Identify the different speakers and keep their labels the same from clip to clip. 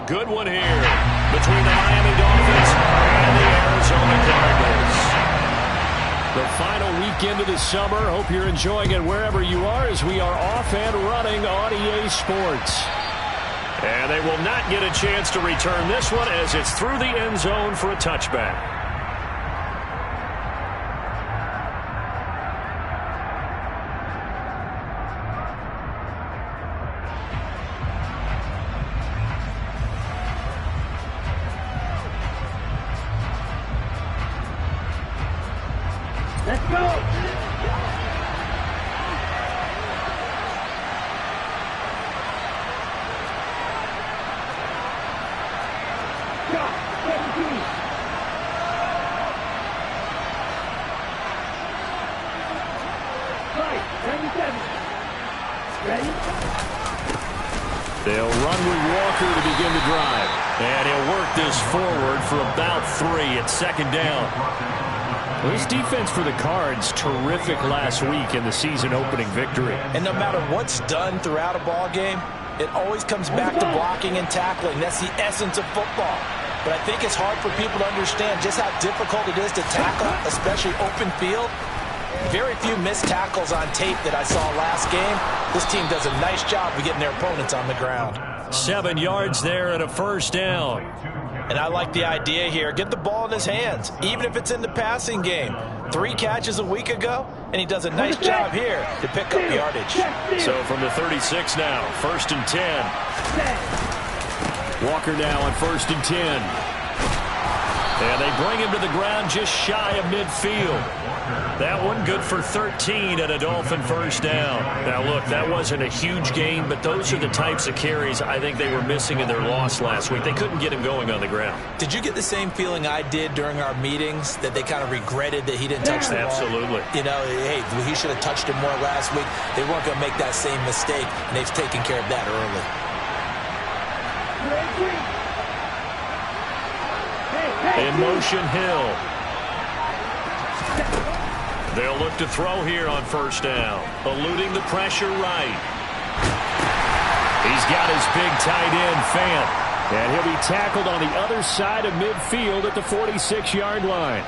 Speaker 1: good one here between the Miami Dolphins and the Arizona Cardinals. The final weekend of the summer. Hope you're enjoying it wherever you are as we are off and running on EA Sports. And they will not get a chance to return this one as it's through the end zone for a touchback.
Speaker 2: Let's go!
Speaker 1: They'll run with Walker to begin the drive. And he'll work this forward for about 3 at second down. Well, his defense for the Cards, terrific last week in the season-opening victory.
Speaker 3: And no matter what's done throughout a ball game, it always comes back to blocking and tackling. That's the essence of football. But I think it's hard for people to understand just how difficult it is to tackle, especially open field. Very few missed tackles on tape that I saw last game. This team does a nice job of getting their opponents on the ground.
Speaker 1: 7 yards there and a first down.
Speaker 3: And I like the idea here. Get the ball in his hands, even if it's in the passing game. 3 catches a week ago, and he does a nice job here to pick up yardage.
Speaker 1: So from the 36 now, 1st and 10. Walker now on 1st and 10. And they bring him to the ground just shy of midfield. That one good for 13 and a Dolphin first down. Now, look, that wasn't a huge gain, but those are the types of carries I think they were missing in their loss last week. They couldn't get him going on the ground.
Speaker 3: Did you get the same feeling I did during our meetings, that they kind of regretted that he didn't touch the ball?
Speaker 1: Absolutely.
Speaker 3: You know, hey, he should have touched him more last week. They weren't going to make that same mistake, and they've taken care of that early.
Speaker 1: In motion, Hill. They'll look to throw here on first down. Eluding the pressure right. He's got his big tight end, Fant. And he'll be tackled on the other side of midfield at the 46-yard line.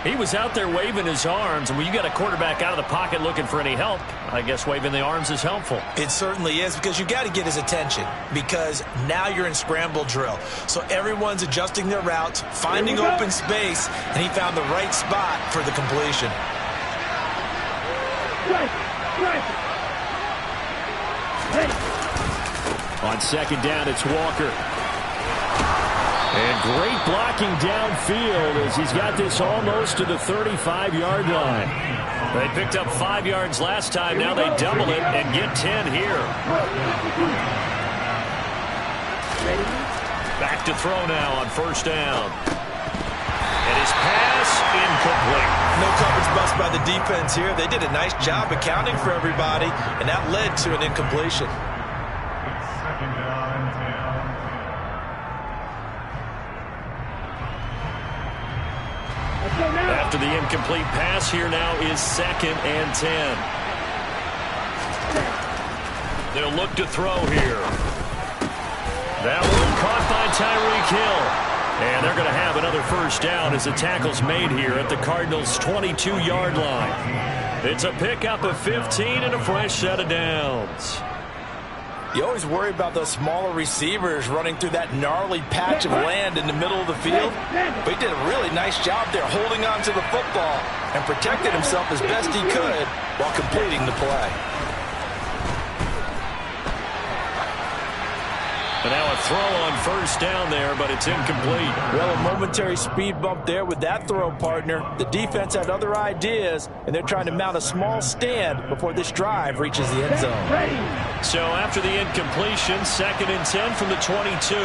Speaker 1: He was out there waving his arms, and when you got a quarterback out of the pocket looking for any help, I guess waving the arms is helpful.
Speaker 3: It certainly is, because you got to get his attention, because now you're in scramble drill. So everyone's adjusting their routes, finding open space, and he found the right spot for the completion.
Speaker 1: On second down, it's Walker. And great blocking downfield as he's got this almost to the 35-yard line. They picked up 5 yards last time. Now they double it and get 10 here. Back to throw now on first down. And his pass incomplete.
Speaker 3: No coverage bust by the defense here. They did a nice job accounting for everybody, and that led to an incompletion.
Speaker 1: After the incomplete pass, here now is 2nd and 10. They'll look to throw here. That one caught by Tyreek Hill. And they're going to have another first down as the tackle's made here at the Cardinals' 22-yard line. It's a pickup of 15 and a fresh set of downs.
Speaker 3: You always worry about those smaller receivers running through that gnarly patch of land in the middle of the field. But he did a really nice job there holding on to the football and protected himself as best he could while completing the play.
Speaker 1: And now a throw on first down there, but it's incomplete.
Speaker 3: Well, a momentary speed bump there with that throw, partner. The defense had other ideas, and they're trying to mount a small stand before this drive reaches the end zone.
Speaker 1: So after the incompletion, 2nd and 10 from the 22.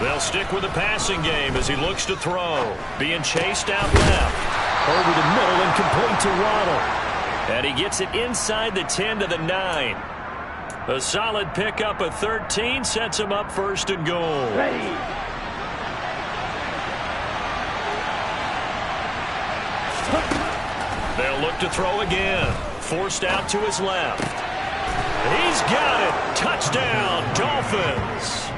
Speaker 1: They'll stick with the passing game as he looks to throw. Being chased out left. Over the middle and complete to Waddle. And he gets it inside the 10 to the 9. A solid pickup of 13 sets him up 1st and goal. They'll look to throw again. Forced out to his left. He's got it. Touchdown, Dolphins.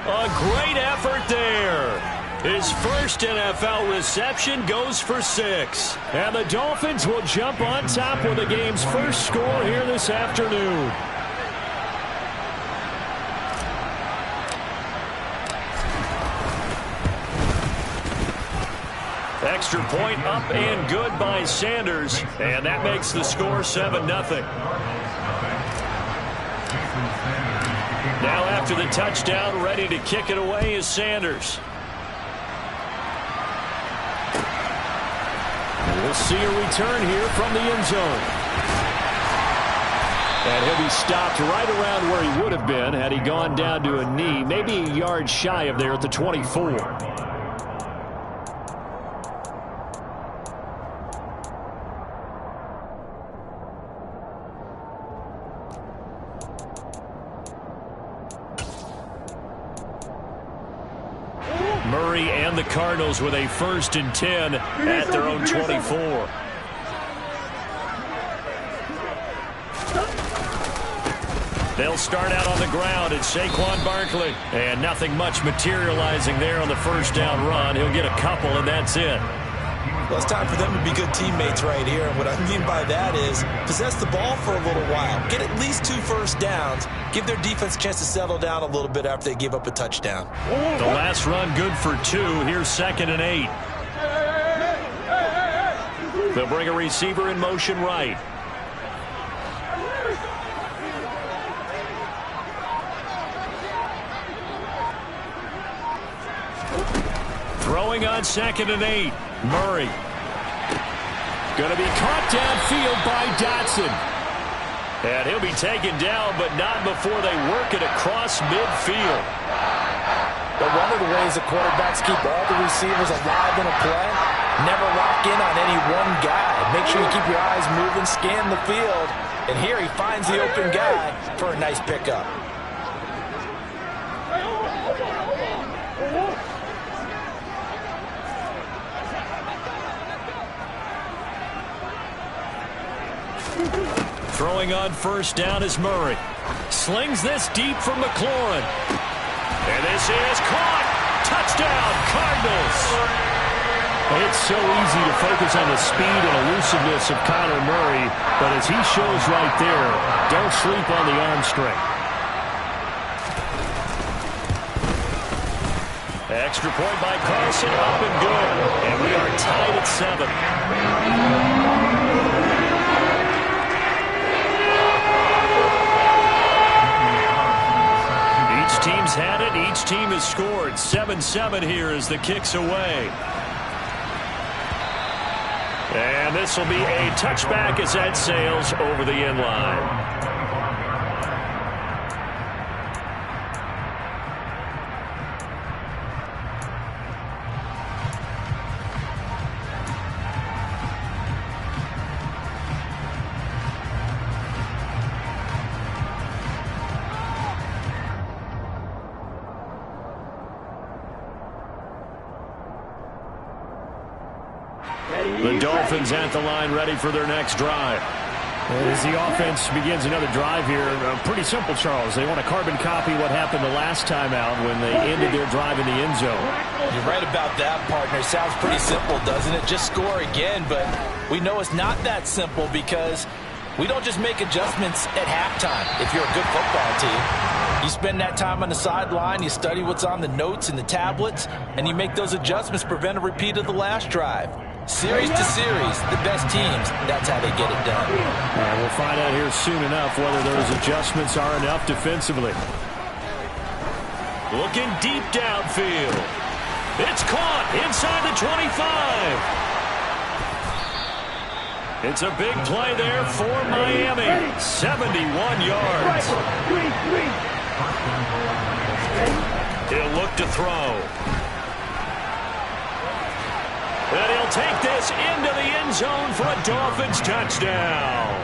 Speaker 1: A great effort there. His first NFL reception goes for 6. And the Dolphins will jump on top with the game's first score here this afternoon. Extra point up and good by Sanders. And that makes the score 7-0. Now after the touchdown, ready to kick it away is Sanders. We'll see a return here from the end zone. And he'll be stopped right around where he would have been had he gone down to a knee, maybe a yard shy of there at the 24. Murray and the Cardinals with a 1st and 10 at their own 24. They'll start out on the ground. It's Saquon Barkley. And nothing much materializing there on the first down run. He'll get a couple, and that's it.
Speaker 3: Well, it's time for them to be good teammates right here. And what I mean by that is possess the ball for a little while. Get at least 2 first downs. Give their defense a chance to settle down a little bit after they give up a touchdown.
Speaker 1: The last run good for 2. Here's 2nd and 8. They'll bring a receiver in motion right. Throwing on 2nd and 8. Murray. Going to be caught downfield by Dotson. And he'll be taken down, but not before they work it across midfield.
Speaker 3: But one of the ways the quarterbacks keep all the receivers alive in a play, never lock in on any one guy. Make sure you keep your eyes moving, scan the field. And here he finds the open guy for a nice pickup.
Speaker 1: Throwing on 1st down is Murray. Slings this deep from McLaurin. And this is caught. Touchdown, Cardinals. It's so easy to focus on the speed and elusiveness of Kyler Murray, but as he shows right there, don't sleep on the arm strength. Extra point by Carson, up and good. And we are tied at 7. Team's had it. Each team has scored. 7-7 here as the kick's away. And this will be a touchback as that sails over the end line. The Dolphins at the line, ready for their next drive. As the offense begins another drive here, pretty simple, Charles. They want to carbon copy what happened the last time out when they ended their drive in the end zone.
Speaker 3: You're right about that, partner. Sounds pretty simple, doesn't it? Just score again, but we know it's not that simple because we don't just make adjustments at halftime if you're a good football team. You spend that time on the sideline, you study what's on the notes and the tablets, and you make those adjustments to prevent a repeat of the last drive. Series to series, the best teams, that's how they get it done.
Speaker 1: And we'll find out here soon enough whether those adjustments are enough defensively. Looking deep downfield. It's caught inside the 25. It's a big play there for Miami. 71 yards. He'll look to throw. And he'll take this into the end zone for a Dolphins touchdown.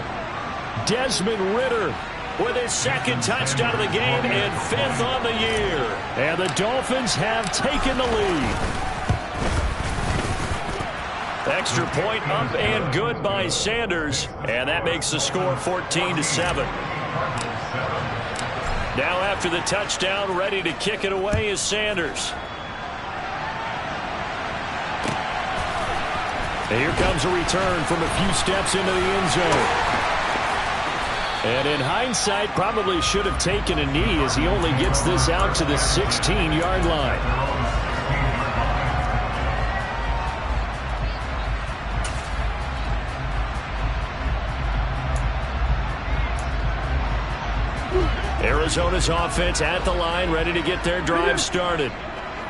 Speaker 1: Desmond Ridder with his 2nd touchdown of the game and 5th on the year. And the Dolphins have taken the lead. Extra point up and good by Sanders. And that makes the score 14-7. Now after the touchdown, ready to kick it away is Sanders. And here comes a return from a few steps into the end zone. And in hindsight, probably should have taken a knee as he only gets this out to the 16-yard line. Arizona's offense at the line, ready to get their drive started.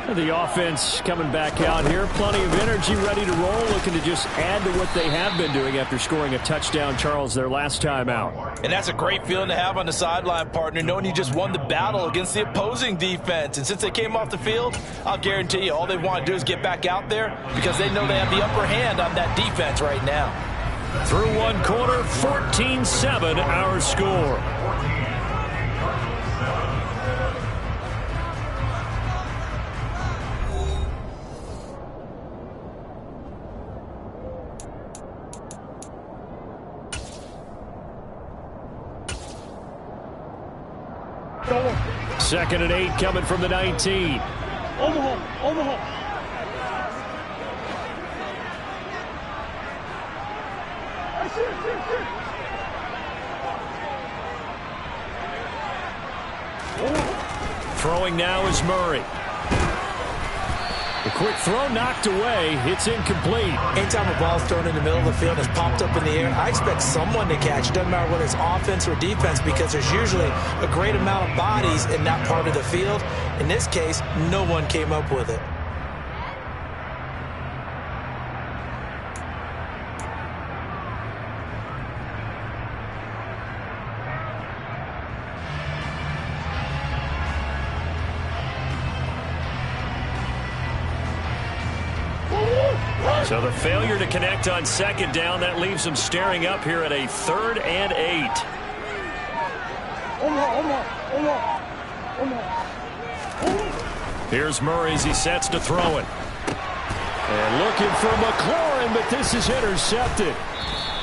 Speaker 1: The offense coming back out here, plenty of energy, ready to roll, looking to just add to what they have been doing after scoring a touchdown, Charles, their last time out.
Speaker 3: And that's a great feeling to have on the sideline, partner, knowing you just won the battle against the opposing defense. And since they came off the field, I'll guarantee you all they want to do is get back out there because they know they have the upper hand on that defense right now.
Speaker 1: Through one quarter, 14-7 our score. Second and 8 coming from the 19.
Speaker 2: Omaha.
Speaker 1: Throwing now is Murray. The quick throw knocked away. It's incomplete.
Speaker 3: Anytime a ball's thrown in the middle of the field and is popped up in the air, I expect someone to catch. It doesn't matter whether it's offense or defense because there's usually a great amount of bodies in that part of the field. In this case, no one came up with it.
Speaker 1: So the failure to connect on second down, that leaves them staring up here at a 3rd and 8. Here's Murray as he sets to throw it. And looking for McLaurin, but this is intercepted.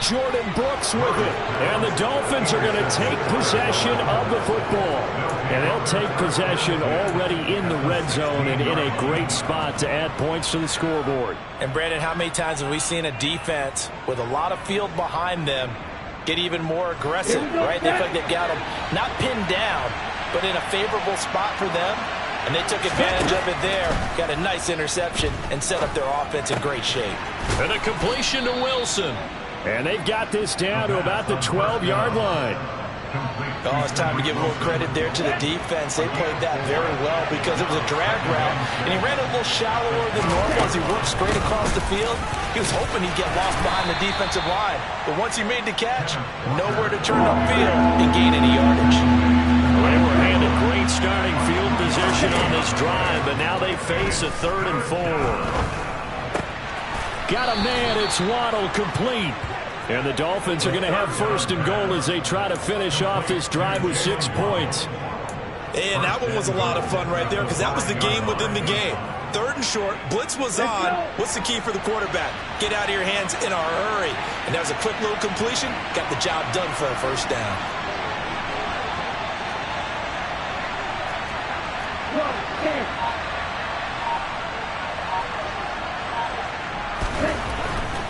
Speaker 1: Jordan Brooks with it. And the Dolphins are going to take possession of the football. And they'll take possession already in the red zone and in a great spot to add points to the scoreboard.
Speaker 3: And, Brandon, how many times have we seen a defense with a lot of field behind them get even more aggressive, right? They feel like they've got them not pinned down, but in a favorable spot for them. And they took advantage of it there, got a nice interception, and set up their offense in great shape.
Speaker 1: And a completion to Wilson. And they've got this down to about the 12-yard line.
Speaker 3: Oh, it's time to give a little credit there to the defense. They played that very well because it was a drag route, and he ran a little shallower than normal as he worked straight across the field. He was hoping he'd get lost behind the defensive line, but once he made the catch, nowhere to turn upfield and gain any yardage.
Speaker 1: Well, they were handed great starting field position on this drive, but now they face a 3rd and 4. Got a man, it's Waddle, complete. And the Dolphins are going to have 1st and goal as they try to finish off this drive with 6 points.
Speaker 3: And that one was a lot of fun right there because that was the game within the game. 3rd and short, blitz was on. What's the key for the quarterback? Get out of your hands in a hurry. And that was a quick little completion. Got the job done for a 1st down.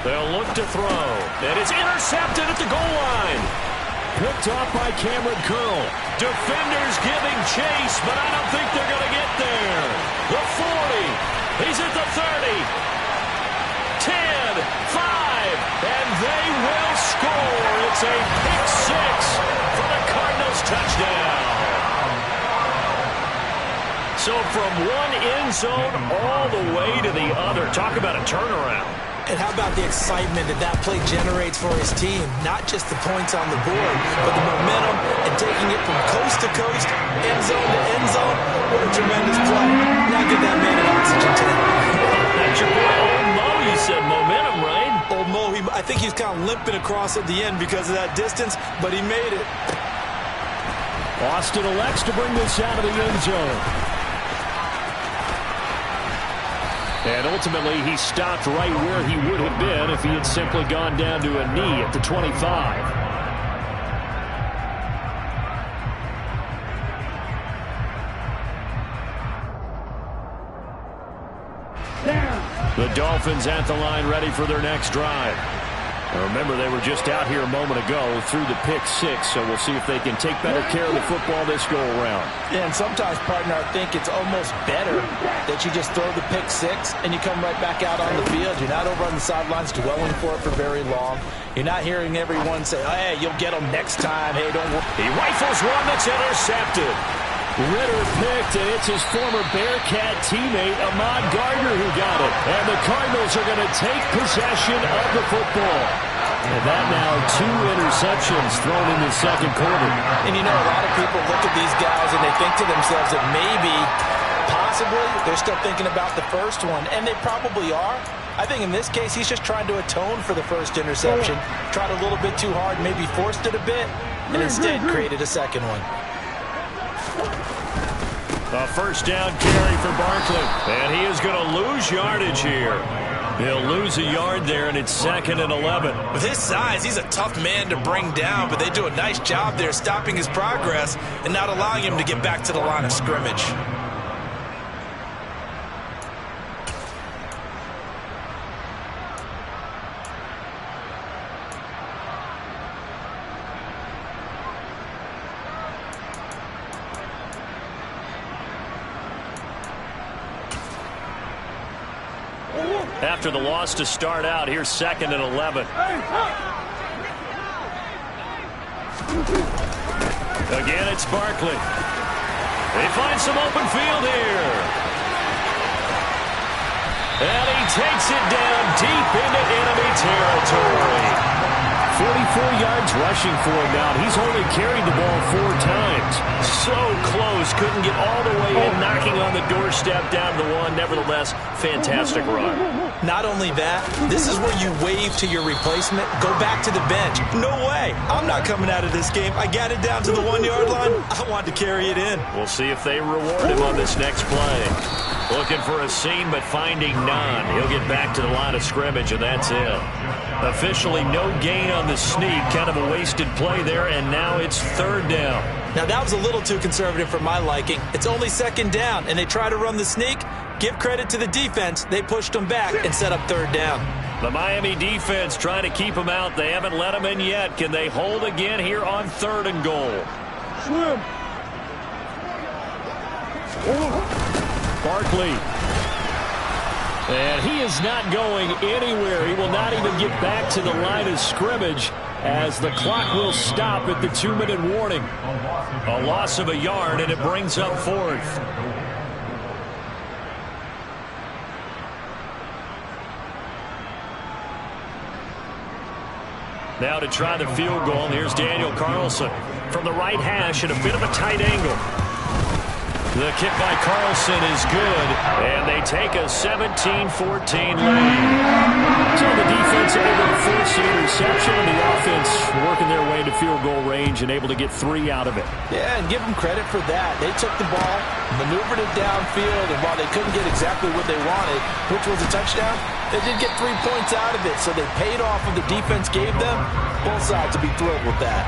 Speaker 1: They'll look to throw. And it's intercepted at the goal line. Picked off by Cameron Curl. Defenders giving chase, but I don't think they're going to get there. The 40. He's at the 30. 10, 5, and they will score. It's a pick 6 for the Cardinals touchdown. So from one end zone all the way to the other. Talk about a turnaround.
Speaker 3: And how about the excitement that play generates for his team? Not just the points on the board, but the momentum and taking it from coast to coast, end zone to end zone. What a tremendous play. Now get that man an oxygen tank.
Speaker 1: That's your boy, Old Mo. You said momentum, right?
Speaker 3: Old Mo, I think he's kind of limping across at the end because of that distance, but he made it.
Speaker 1: Austin elects to bring this out of the end zone. And ultimately, he stopped right where he would have been if he had simply gone down to a knee at the 25. The Dolphins at the line ready for their next drive. Now remember, they were just out here a moment ago through the pick six, so we'll see if they can take better care of the football this go-around.
Speaker 3: Yeah, and sometimes, partner, I think it's almost better that you just throw the pick six and you come right back out on the field. You're not over on the sidelines dwelling for it for very long. You're not hearing everyone say, oh, hey, you'll get them next time. Hey, don't worry.
Speaker 1: He rifles one that's intercepted. Ritter picked, and it's his former Bearcat teammate, Ahmad Gardner, who got it. And the Cardinals are going to take possession of the football. And that now 2 interceptions thrown in the second quarter.
Speaker 3: And you know, a lot of people look at these guys and they think to themselves that maybe, possibly, they're still thinking about the first one. And they probably are. I think in this case, he's just trying to atone for the first interception. Tried a little bit too hard, maybe forced it a bit, and instead created a second one.
Speaker 1: A first down carry for Barkley. And he is going to lose yardage here. He'll lose a yard there, and it's 2nd and 11.
Speaker 4: With his size, he's a tough man to bring down, but they do a nice job there stopping his progress and not allowing him to get back to the line of scrimmage.
Speaker 1: After the loss to start out, here's 2nd and 11. Again, it's Barkley. They find some open field here. And he takes it down deep into enemy territory. 44 yards rushing for him now. He's only carried the ball 4 times. So close. Couldn't get all the way in, knocking on the doorstep down to the 1. Nevertheless, fantastic run.
Speaker 3: Not only that, this is where you wave to your replacement. Go back to the bench. No way. I'm not coming out of this game. I got it down to the 1-yard line. I wanted to carry it in.
Speaker 1: We'll see if they reward him on this next play. Looking for a seam, but finding none. He'll get back to the line of scrimmage, and that's it. Officially no gain on the sneak. Kind of a wasted play there, and now it's 3rd down.
Speaker 3: Now, that was a little too conservative for my liking. It's only 2nd down, and they try to run the sneak. Give credit to the defense. They pushed them back and set up 3rd down.
Speaker 1: The Miami defense trying to keep him out. They haven't let him in yet. Can they hold again here on 3rd and goal?
Speaker 2: Swim.
Speaker 1: Barkley. And he is not going anywhere. He will not even get back to the line of scrimmage as the clock will stop at the 2-minute warning. A loss of a yard, and it brings up 4th. Now to try the field goal, and here's Daniel Carlson from the right hash at a bit of a tight angle. The kick by Carlson is good, and they take a 17-14 lead. So the defense able to force the interception, and the offense working their way to field goal range and able to get 3 out of it.
Speaker 3: Yeah, and give them credit for that. They took the ball, maneuvered it downfield, and while they couldn't get exactly what they wanted, which was a touchdown, they did get 3 points out of it, so they paid off what the defense gave them. Both sides will be thrilled with that.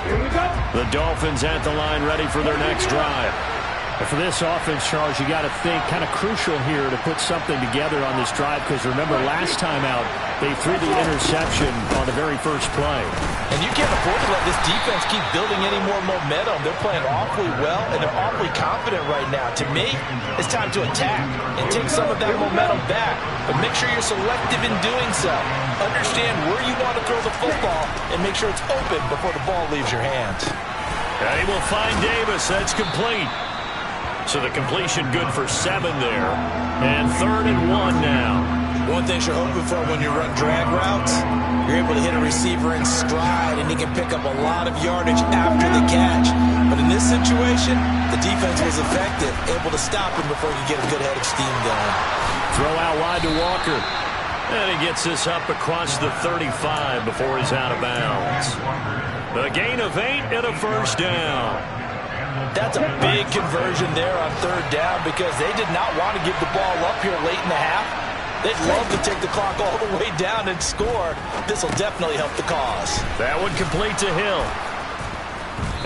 Speaker 2: Here we go.
Speaker 1: The Dolphins at the line ready for their next drive. And for this offense, Charles, you got to think kind of crucial here to put something together on this drive, because remember last time out they threw the interception on the very first play.
Speaker 3: And you can't afford to let this defense keep building any more momentum. They're playing awfully well, and they're awfully confident right now. To me, it's time to attack and take some of that momentum back. But make sure you're selective in doing so. Understand where you want to throw the football and make sure it's open before the ball leaves your hands.
Speaker 1: And he will find Davis. That's complete. So the completion good for 7 there. And 3rd and 1 now.
Speaker 3: One thing you're hoping for when you run drag routes, you're able to hit a receiver in stride, and he can pick up a lot of yardage after the catch. But in this situation, the defense was effective, able to stop him before he could get a good head of steam going.
Speaker 1: Throw out wide to Walker. And he gets this up across the 35 before he's out of bounds. A gain of 8 and a first down.
Speaker 3: That's a big conversion there on 3rd down, because they did not want to give the ball up here late in the half. They'd love to take the clock all the way down and score. This will definitely help the cause.
Speaker 1: That one complete to Hill.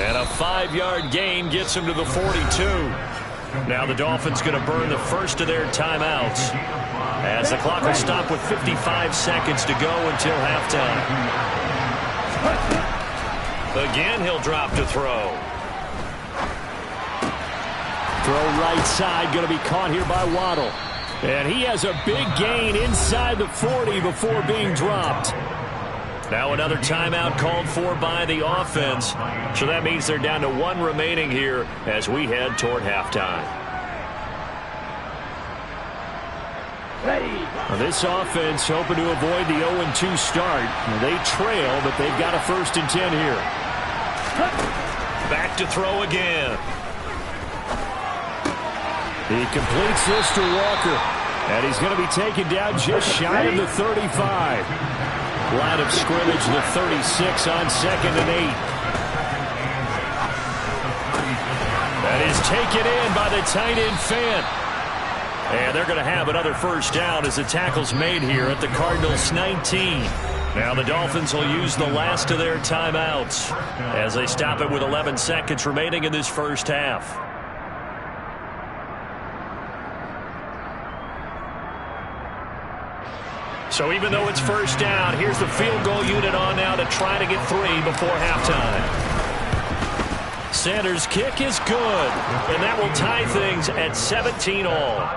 Speaker 1: And a 5-yard gain gets him to the 42. Now the Dolphins going to burn the first of their timeouts as the clock will stop with 55 seconds to go until halftime. Again, he'll drop to throw. Throw right side, going to be caught here by Waddle. And he has a big gain inside the 40 before being dropped. Now another timeout called for by the offense. So that means they're down to one remaining here as we head toward halftime. Now this offense hoping to avoid the 0-2 start. They trail, but they've got a 1st and 10 here. Back to throw again. He completes this to Walker. And he's going to be taken down just shy of the 35. Line of scrimmage, the 36 on 2nd and 8. That is taken in by the tight end Fant. And they're going to have another 1st down as the tackle's made here at the Cardinals' 19. Now the Dolphins will use the last of their timeouts as they stop it with 11 seconds remaining in this first half. So even though it's 1st down, here's the field goal unit on now to try to get 3 before halftime. Sanders' kick is good, and that will tie things at 17 all.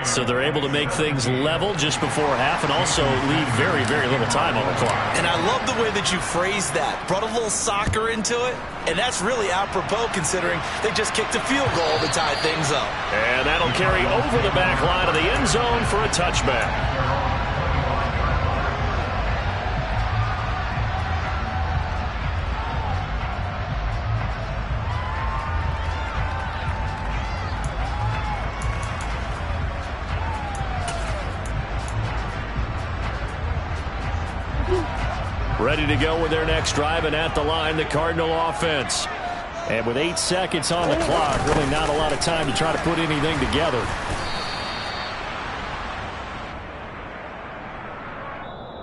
Speaker 1: So they're able to make things level just before half and also leave very, very little time on the clock.
Speaker 3: And I love the way that you phrased that. Brought a little soccer into it, and that's really apropos considering they just kicked a field goal to tie things up.
Speaker 1: And that'll carry over the back line of the end zone for a touchback. Ready to go with their next drive, and at the line, the Cardinal offense. And with 8 seconds on the clock, really not a lot of time to try to put anything together.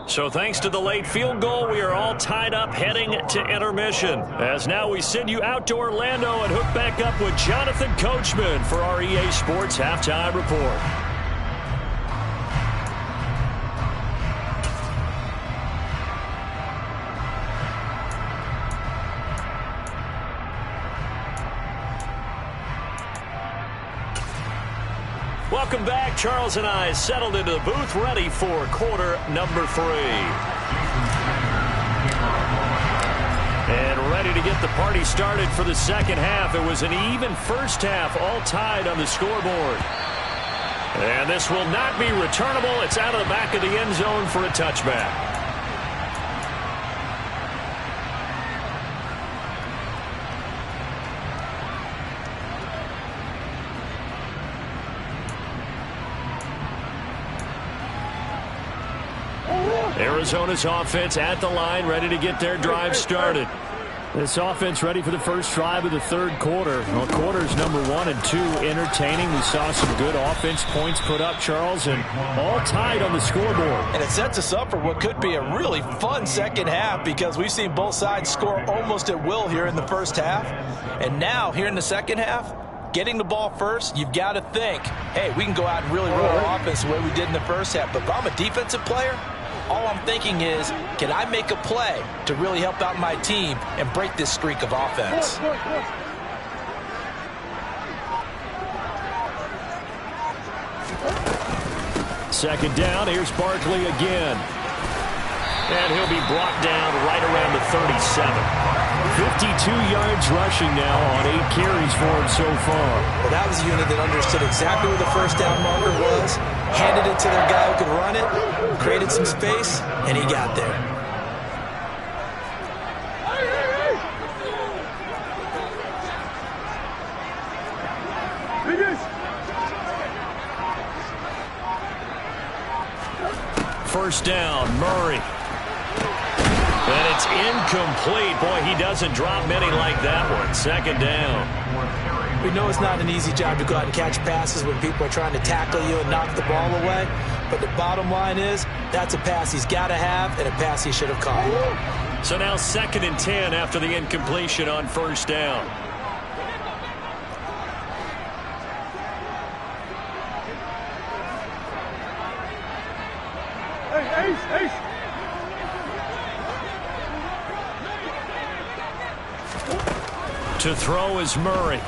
Speaker 1: So thanks to the late field goal, we are all tied up heading to intermission. As now we send you out to Orlando and hook back up with Jonathan Coachman for our EA Sports Halftime Report. Welcome back. Charles and I settled into the booth, ready for quarter number 3. And ready to get the party started for the second half. It was an even first half, all tied on the scoreboard. And this will not be returnable. It's out of the back of the end zone for a touchback. Arizona's offense at the line, ready to get their drive started. This offense ready for the first drive of the third quarter. Well, quarters number 1 and 2 entertaining. We saw some good offense points put up, Charles, and all tied on the scoreboard.
Speaker 3: And it sets us up for what could be a really fun second half because we've seen both sides score almost at will here in the first half. And now, here in the second half, getting the ball first, you've got to think, hey, we can go out and really roll our offense the way we did in the first half. But if I'm a defensive player, all I'm thinking is, can I make a play to really help out my team and break this streak of offense?
Speaker 1: Second down, here's Barkley again. And he'll be brought down right around the 37. 52 yards rushing now on 8 carries for him so far.
Speaker 3: Well, that was a unit that understood exactly where the first down marker was, handed it to their guy who could run it, created some space, and he got there.
Speaker 1: First down, Murray. And it's incomplete. Boy, he doesn't drop many like that one. Second down.
Speaker 3: We know it's not an easy job to go out and catch passes when people are trying to tackle you and knock the ball away. But the bottom line is, that's a pass he's got to have and a pass he should have caught.
Speaker 1: So now 2nd and 10 after the incompletion on first down. To throw is Murray.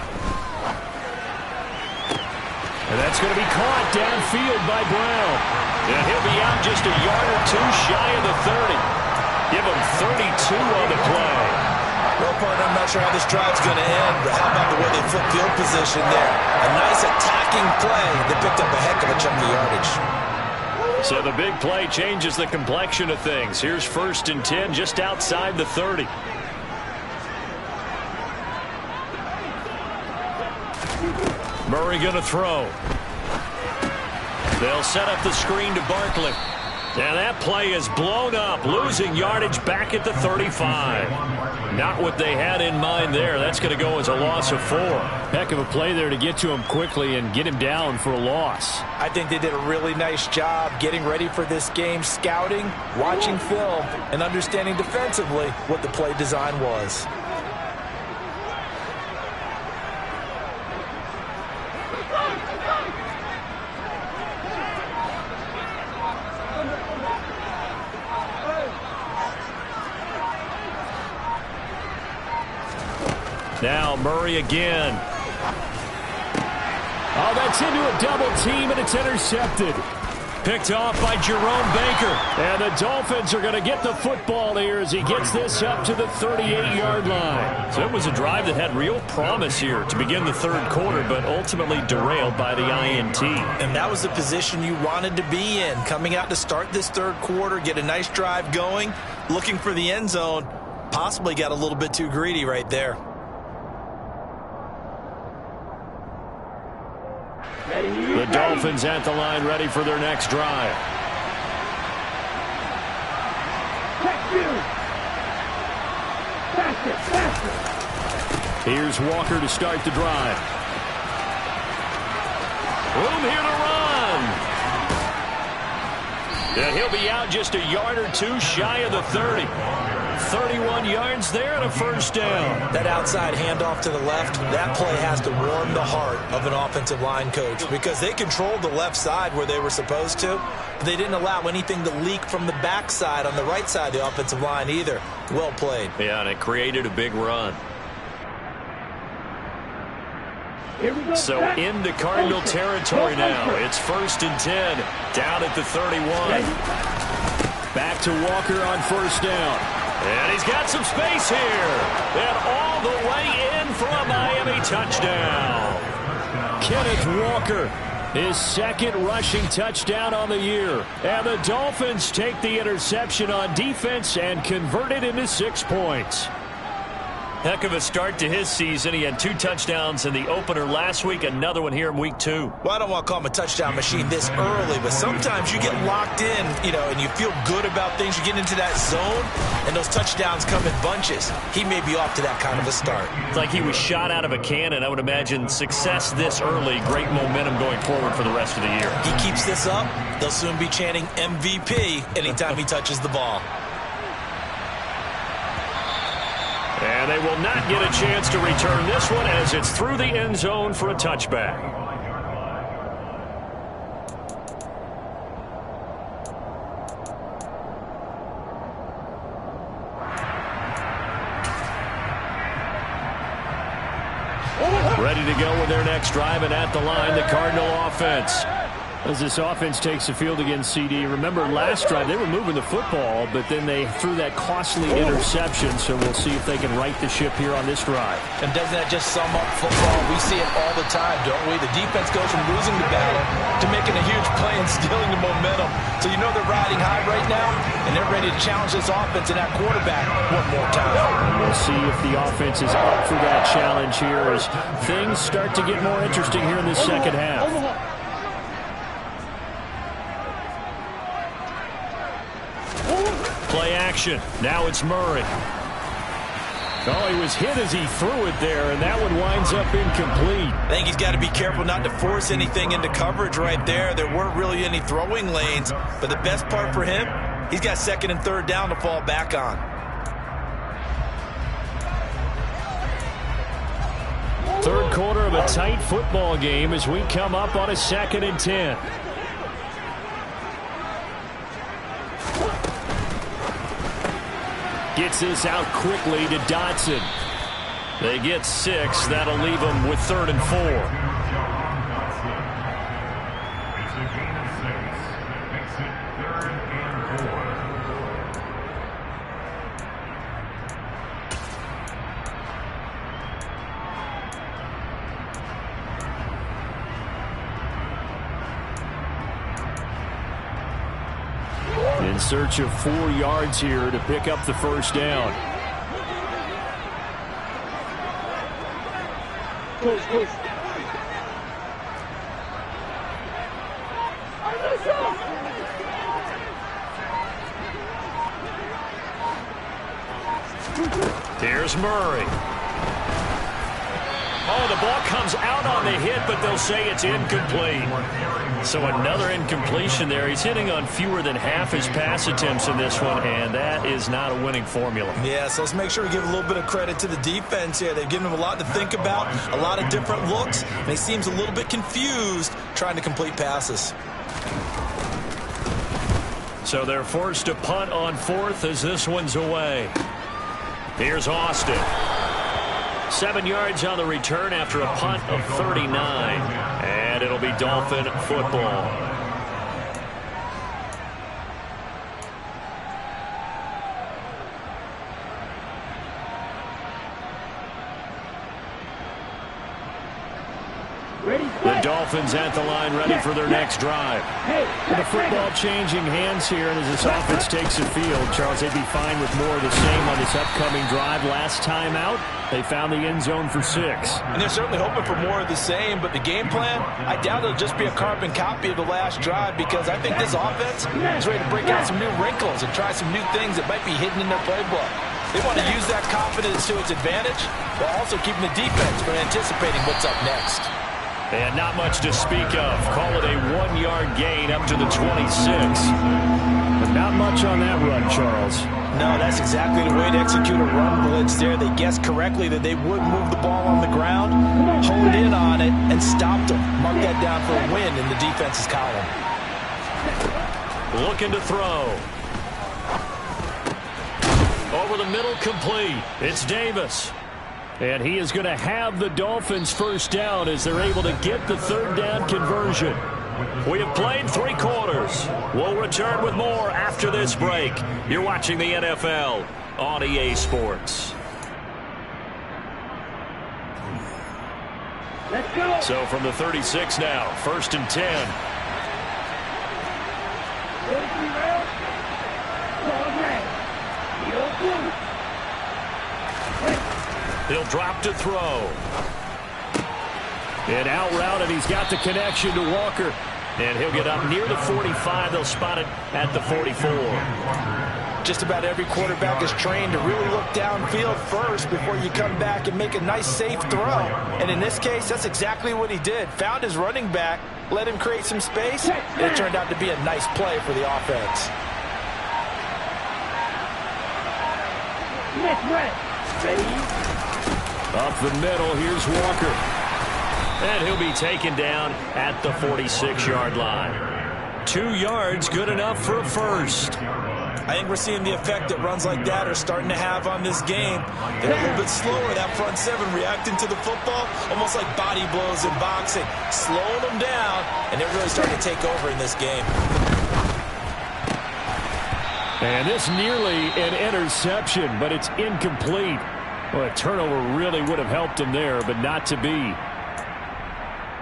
Speaker 1: And that's going to be caught downfield by Brown. And he'll be out just a yard or two shy of the 30. Give him 32 on the play.
Speaker 3: Well, partner, I'm not sure how this drive's going to end, but how about the way they flip field position there? A nice attacking play. They picked up a heck of a chunk of yardage.
Speaker 1: So the big play changes the complexion of things. Here's 1st and 10 just outside the 30. Murray going to throw. They'll set up the screen to Barkley. And that play is blown up, losing yardage back at the 35. Not what they had in mind there. That's going to go as a loss of 4. Heck of a play there to get to him quickly and get him down for a loss.
Speaker 3: I think they did a really nice job getting ready for this game, scouting, watching film, and understanding defensively what the play design was.
Speaker 1: Now Murray again. Oh, that's into a double team, and it's intercepted. Picked off by Jerome Baker. And the Dolphins are going to get the football here as he gets this up to the 38-yard line. So it was a drive that had real promise here to begin the 3rd quarter, but ultimately derailed by the INT.
Speaker 3: And that was the position you wanted to be in. Coming out to start this 3rd quarter, get a nice drive going, looking for the end zone. Possibly got a little bit too greedy right there.
Speaker 1: The Dolphins at the line, ready for their next drive. Here's Walker to start the drive. Room here to run. And he'll be out just a yard or two shy of the 30. 31 yards there and a 1st down.
Speaker 3: That outside handoff to the left, that play has to warm the heart of an offensive line coach because they controlled the left side where they were supposed to. But they didn't allow anything to leak from the backside on the right side of the offensive line either. Well played.
Speaker 1: Yeah, and it created a big run. So into Cardinal territory now. It's 1st and 10 down at the 31. Back to Walker on 1st down. And he's got some space here. And all the way in for a Miami touchdown. Kenneth Walker, his 2nd rushing touchdown on the year. And the Dolphins take the interception on defense and convert it into 6 points. Heck of a start to his season. He had 2 touchdowns in the opener last week, another one here in week 2.
Speaker 3: Well, I don't want to call him a touchdown machine this early, but sometimes you get locked in, and you feel good about things. You get into that zone, and those touchdowns come in bunches. He may be off to that kind of a start.
Speaker 1: It's like he was shot out of a cannon. I would imagine success this early, great momentum going forward for the rest of the year.
Speaker 3: He keeps this up, they'll soon be chanting MVP anytime he touches the ball.
Speaker 1: And they will not get a chance to return this one as it's through the end zone for a touchback. Ready to go with their next drive, and at the line, the Cardinal offense. As this offense takes the field against CD, remember last drive they were moving the football, but then they threw that costly interception, so we'll see if they can right the ship here on this drive.
Speaker 3: And doesn't that just sum up football? We see it all the time, don't we? The defense goes from losing the battle to making a huge play and stealing the momentum. So you know they're riding high right now, and they're ready to challenge this offense and that quarterback one more time.
Speaker 1: We'll see if the offense is up for that challenge here as things start to get more interesting here in the second half. Play action. Now it's Murray. Oh, he was hit as he threw it there, and that one winds up incomplete.
Speaker 3: I think he's got to be careful not to force anything into coverage right there. There weren't really any throwing lanes, but the best part for him, he's got 2nd and 3rd down to fall back on.
Speaker 1: Third quarter of a tight football game as we come up on a 2nd and 10. Gets this out quickly to Dotson. They get 6. That'll leave them with 3rd and 4. In search of 4 yards here to pick up the first down.
Speaker 2: Push.
Speaker 1: Here's Murray. Oh, the ball comes out on the hit, but they'll say it's incomplete. So another incompletion there. He's hitting on fewer than half his pass attempts in this one, and that is not a winning formula.
Speaker 3: Yeah, so let's make sure we give a little bit of credit to the defense here. They've given him a lot to think about, a lot of different looks, and he seems a little bit confused trying to complete passes.
Speaker 1: So they're forced to punt on 4th as this one's away. Here's Austin. 7 yards on the return after a punt of 39. And it'll be Dolphin football. The Dolphins at the line, ready for their next drive. The football changing hands here, and as this offense takes the field, Charles, they'd be fine with more of the same on this upcoming drive. Last time out, they found the end zone for 6.
Speaker 3: And they're certainly hoping for more of the same, but the game plan, I doubt it'll just be a carbon copy of the last drive, because I think this offense is ready to break out some new wrinkles and try some new things that might be hidden in their playbook. They want to use that confidence to its advantage, while also keeping the defense from anticipating what's up next.
Speaker 1: And not much to speak of. Call it a 1-yard gain up to the 26. But not much on that run, Charles.
Speaker 3: No, that's exactly the way to execute a run blitz there. They guessed correctly that they would move the ball on the ground, honed in on it, and stopped them. Mark that down for a win in the defense's column.
Speaker 1: Looking to throw. Over the middle, complete. It's Davis. And he is going to have the Dolphins first down as they're able to get the 3rd down conversion. We have played 3 quarters. We'll return with more after this break. You're watching the NFL on EA Sports.
Speaker 2: Let's go.
Speaker 1: So from the 36 now, 1st and 10. He'll drop to throw. And out route, and he's got the connection to Walker. And he'll get up near the 45. They'll spot it at the 44.
Speaker 3: Just about every quarterback is trained to really look downfield first before you come back and make a nice, safe throw. And in this case, that's exactly what he did. Found his running back, let him create some space, and it turned out to be a nice play for the offense.
Speaker 2: Ready?
Speaker 1: Up the middle, here's Walker. And he'll be taken down at the 46-yard line. 2 yards, good enough for a first.
Speaker 3: I think we're seeing the effect that runs like that are starting to have on this game. They're a little bit slower, that front 7, reacting to the football, almost like body blows in boxing, slowing them down, and they're really starting to take over in this game.
Speaker 1: And this nearly an interception, but it's incomplete. Well, a turnover really would have helped him there, but not to be.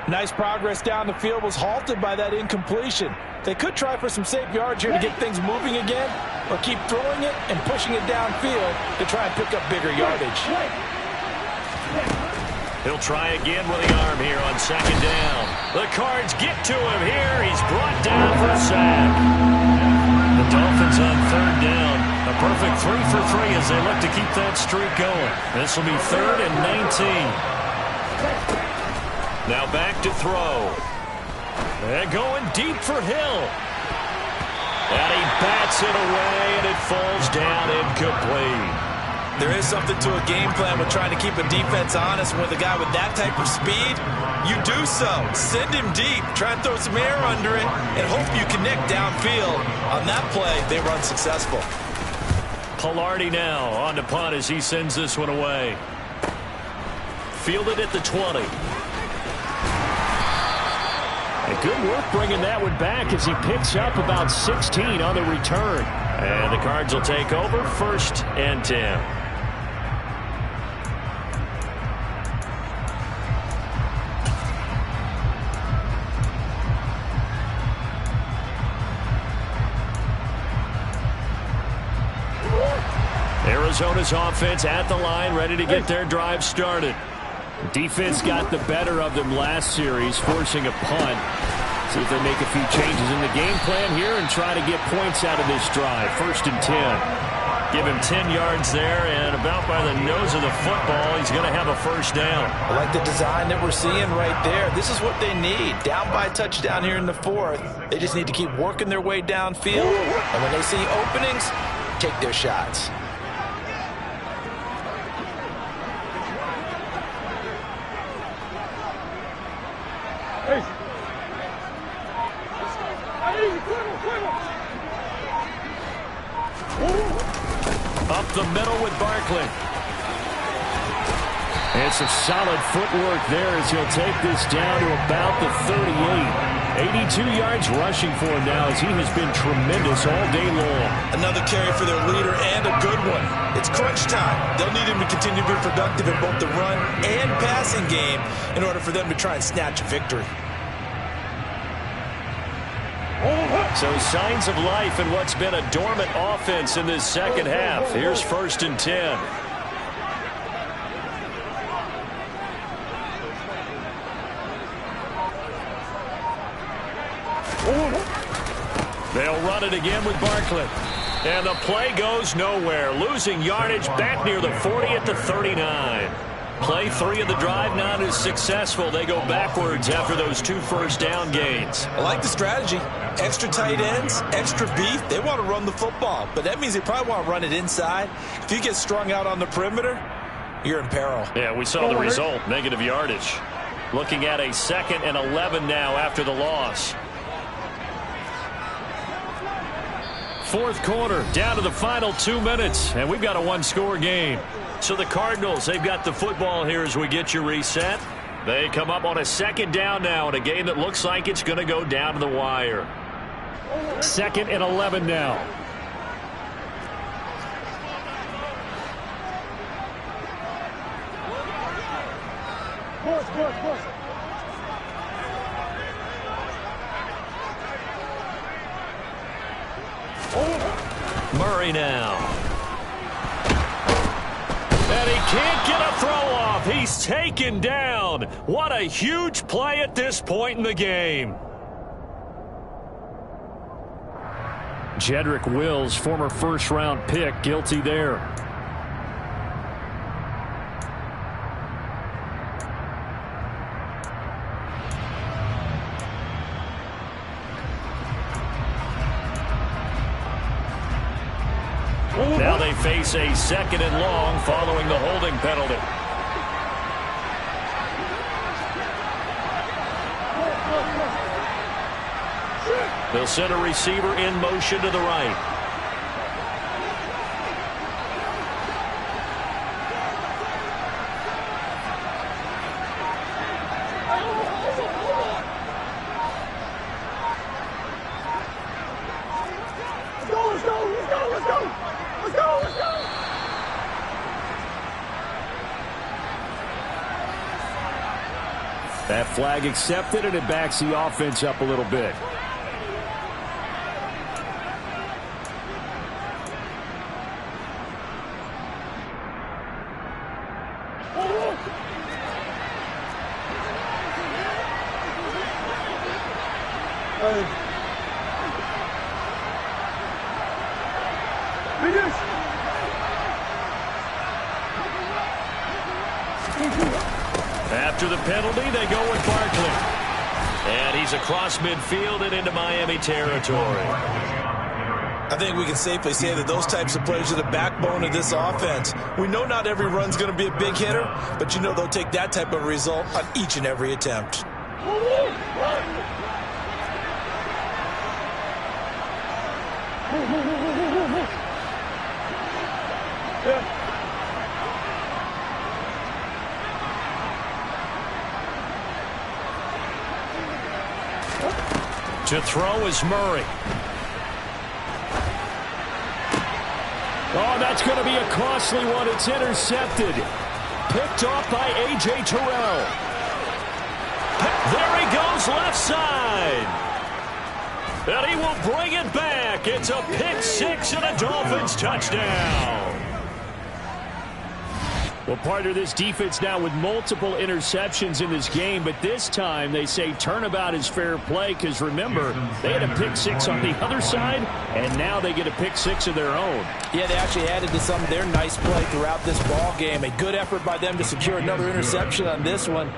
Speaker 3: Nice progress down the field was halted by that incompletion. They could try for some safe yards here to get things moving again, or keep throwing it and pushing it downfield to try and pick up bigger yardage.
Speaker 1: He'll try again with the arm here on 2nd down. The Cards get to him here. He's brought down for a sack. The Dolphins on 3rd down. A perfect 3 for 3 as they look to keep that streak going. This will be 3rd and 19. Now back to throw. And going deep for Hill. And he bats it away, and it falls down incomplete.
Speaker 3: There is something to a game plan with trying to keep a defense honest. With a guy with that type of speed, you do so. Send him deep. Try and throw some air under it and hope you connect downfield. On that play, they run successful.
Speaker 1: Pilardi now on the punt as he sends this one away. Fielded at the 20. And good work bringing that one back as he picks up about 16 on the return. And the Cards will take over 1st and 10. Arizona's offense at the line, ready to get their drive started. Defense got the better of them last series, forcing a punt. See if they make a few changes in the game plan here and try to get points out of this drive. 1st and 10. Give him 10 yards there, and about by the nose of the football, he's going to have a 1st down.
Speaker 3: I like the design that we're seeing right there. This is what they need. Down by a touchdown here in the 4th. They just need to keep working their way downfield. And when they see openings, take their shots.
Speaker 1: Up the middle with Barkley. And some solid footwork there as he'll take this down to about the 38. 82 yards rushing for him now as he has been tremendous all day long.
Speaker 4: Another carry for their leader and a good one. It's crunch time. They'll need him to continue to be productive in both the run and passing game in order for them to try and snatch a victory.
Speaker 1: So signs of life in what's been a dormant offense in this second half. Here's 1st and 10. They'll run it again with Barkley. And the play goes nowhere. Losing yardage back near the 40 at the 39. Play 3 of the drive not as successful. They go backwards after those 2 first down gains.
Speaker 4: I like the strategy. Extra tight ends, extra beef. They want to run the football, but that means they probably want to run it inside. If you get strung out on the perimeter, you're in peril.
Speaker 1: Yeah, we saw the result, negative yardage. Looking at a 2nd and 11 now after the loss. 4th quarter, down to the final 2 minutes, and we've got a 1-score game. So the Cardinals, they've got the football here as we get you reset. They come up on a 2nd down now in a game that looks like it's going to go down to the wire. 2nd and 11 now. Murray now. And he can't get a throw off. He's taken down. What a huge play at this point in the game. Jedrick Wills, former 1st-round pick, guilty there. Now they face a 2nd and long following the holding penalty. They'll send a receiver in motion to the right. That flag accepted, and it backs the offense up a little bit. After the penalty, they go with Barkley. And he's across midfield and into Miami territory.
Speaker 4: I think we can safely say that those types of plays are the backbone of this offense. We know not every run's going to be a big hitter, but you know they'll take that type of result on each and every attempt.
Speaker 1: To throw is Murray. Oh, that's going to be a costly one. It's intercepted. Picked off by A.J. Terrell. There he goes, left side. And he will bring it back. It's a pick six and a Dolphins touchdown. Well, partner, this defense now with multiple interceptions in this game, but this time they say turnabout is fair play because, remember, they had a pick six on the other side, and now they get a pick six of their own.
Speaker 3: Yeah, they actually added to some of their nice play throughout this ball game. A good effort by them to secure another interception on this one.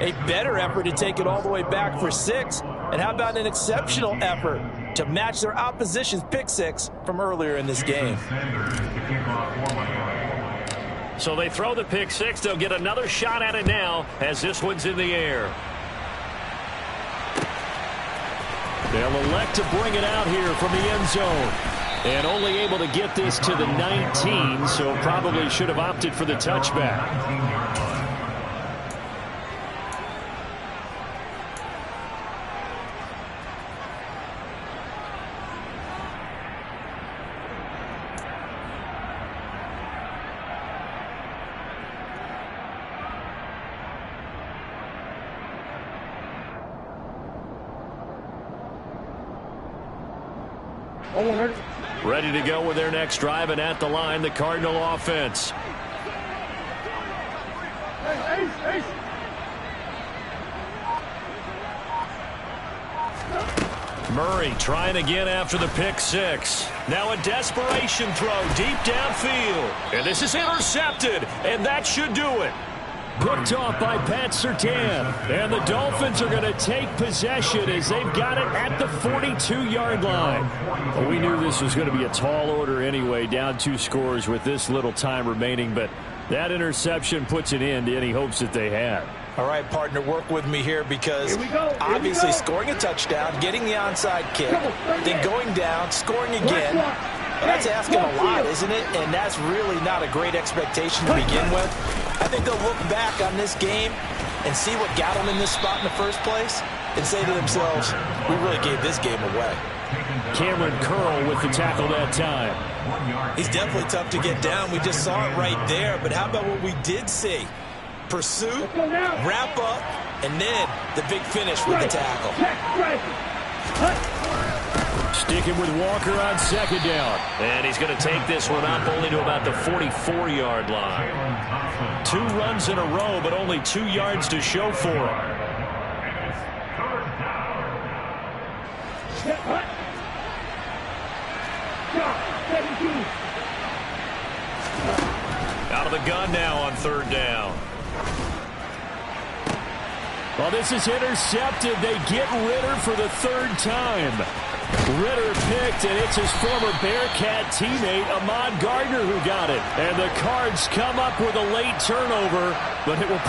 Speaker 3: A better effort to take it all the way back for six. And how about an exceptional effort to match their opposition's pick six from earlier in this game?
Speaker 1: So they throw the pick six. They'll get another shot at it now as this one's in the air. They'll elect to bring it out here from the end zone. And only able to get this to the 19, so probably should have opted for the touchback. Ready to go with their next drive, and at the line, the Cardinal offense. Murray trying again after the pick six. Now a desperation throw deep downfield. And this is intercepted, and that should do it. Picked off by Pat Surtain. And the Dolphins are going to take possession as they've got it at the 42-yard line. Well, we knew this was going to be a tall order anyway, down 2 scores with this little time remaining, but that interception puts an end to any hopes that they had.
Speaker 3: All right, partner, work with me here because obviously scoring a touchdown, getting the onside kick, then going down, scoring again. Well, that's asking a lot, isn't it? And that's really not a great expectation to begin with. I think they'll look back on this game and see what got them in this spot in the first place and say to themselves, we really gave this game away.
Speaker 1: Cameron Curl with the tackle that time.
Speaker 4: He's definitely tough to get down. We just saw it right there. But how about what we did see? Pursuit, wrap up, and then the big finish with the tackle.
Speaker 1: Sticking with Walker on second down. And he's going to take this one up only to about the 44-yard line. 2 runs in a row, but only 2 yards to show for him. Out of the gun now on third down. Well, this is intercepted. They get Ritter for the 3rd time. Ritter picked, and it's his former Bearcat teammate, Ahmad Gardner, who got it. And the Cards come up with a late turnover, but it will